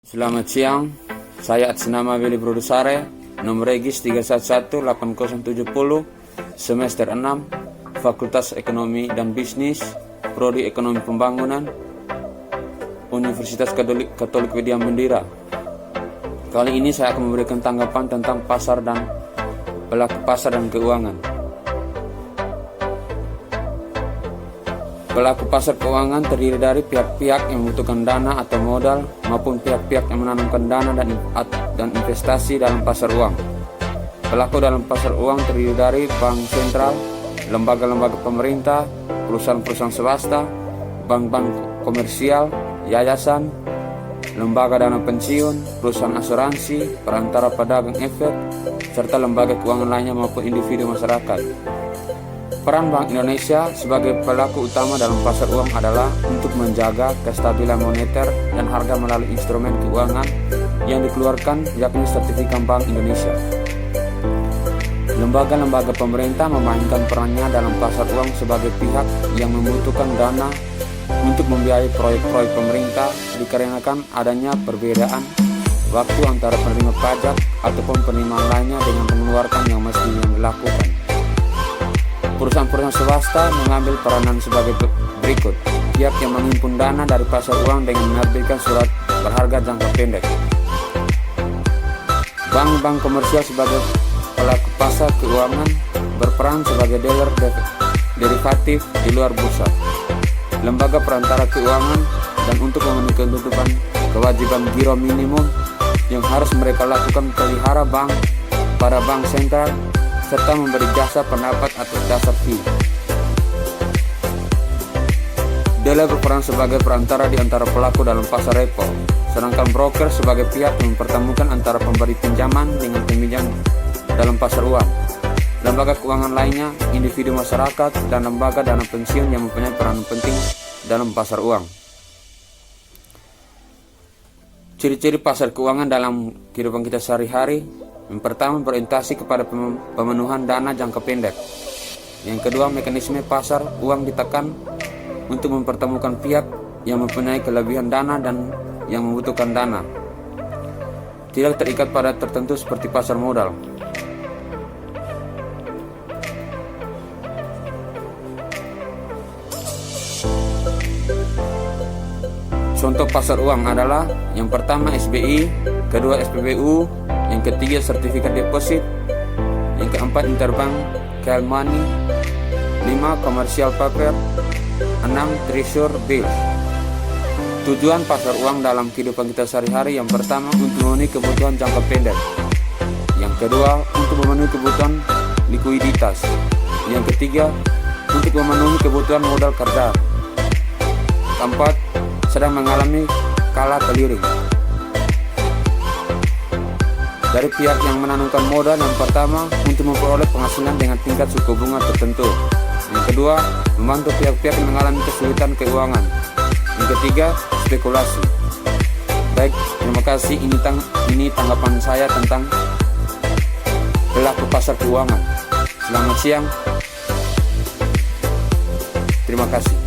Selamat siang, saya atas nama Willy Brodusare, nomor regis 3118070, semester 6, Fakultas Ekonomi dan Bisnis, Prodi Ekonomi Pembangunan, Universitas Katolik Widya Mandira. Kali ini saya akan memberikan tanggapan tentang pasar dan pelaku pasar dan keuangan. Pelaku pasar keuangan terdiri dari pihak-pihak yang membutuhkan dana atau modal maupun pihak-pihak yang menanamkan dana dan investasi dalam pasar uang. Pelaku dalam pasar uang terdiri dari bank sentral, lembaga-lembaga pemerintah, perusahaan-perusahaan swasta, bank-bank komersial, yayasan, lembaga dana pensiun, perusahaan asuransi, perantara pedagang efek, serta lembaga keuangan lainnya maupun individu masyarakat. Peran Bank Indonesia sebagai pelaku utama dalam pasar uang adalah untuk menjaga kestabilan moneter dan harga melalui instrumen keuangan yang dikeluarkan, yakni sertifikat Bank Indonesia. Lembaga-lembaga pemerintah memainkan perannya dalam pasar uang sebagai pihak yang membutuhkan dana untuk membiayai proyek-proyek pemerintah dikarenakan adanya perbedaan waktu antara penerima pajak ataupun penerimaan lainnya dengan mengeluarkan yang mestinya dilakukan. Perusahaan-perusahaan swasta mengambil peranan sebagai berikut. Pihak yang menghimpun dana dari pasar uang dengan menerbitkan surat berharga jangka pendek. Bank-bank komersial sebagai pelaku pasar keuangan berperan sebagai dealer derivatif di luar bursa. Lembaga perantara keuangan dan untuk memenuhi kebutuhan kewajiban giro minimum yang harus mereka lakukan pelihara bank pada bank sentral serta memberi jasa pendapat atau dasar fee. Dealer berperan sebagai perantara di antara pelaku dalam pasar repo, sedangkan broker sebagai pihak yang mempertemukan antara pemberi pinjaman dengan peminjam dalam pasar uang. Lembaga keuangan lainnya, individu masyarakat, dan lembaga dana pensiun yang mempunyai peran penting dalam pasar uang. Ciri-ciri pasar keuangan dalam kehidupan kita sehari-hari. Yang pertama, berorientasi kepada pemenuhan dana jangka pendek. Yang kedua, mekanisme pasar uang ditekan untuk mempertemukan pihak yang mempunyai kelebihan dana dan yang membutuhkan dana. Tidak terikat pada tertentu seperti pasar modal. Contoh pasar uang adalah yang pertama SBI, kedua SPBU, yang ketiga sertifikat deposit, yang keempat interbank cash money, 5 commercial paper, 6 treasury bills. Tujuan pasar uang dalam kehidupan kita sehari-hari yang pertama untuk memenuhi kebutuhan jangka pendek, yang kedua untuk memenuhi kebutuhan likuiditas, yang ketiga untuk memenuhi kebutuhan modal kerja, keempat sedang mengalami kala keliring. Dari pihak yang menanamkan modal, yang pertama untuk memperoleh penghasilan dengan tingkat suku bunga tertentu, yang kedua membantu pihak-pihak yang mengalami kesulitan keuangan, yang ketiga spekulasi. Baik, terima kasih. Ini tanggapan saya tentang pelaku pasar keuangan. Selamat siang, terima kasih.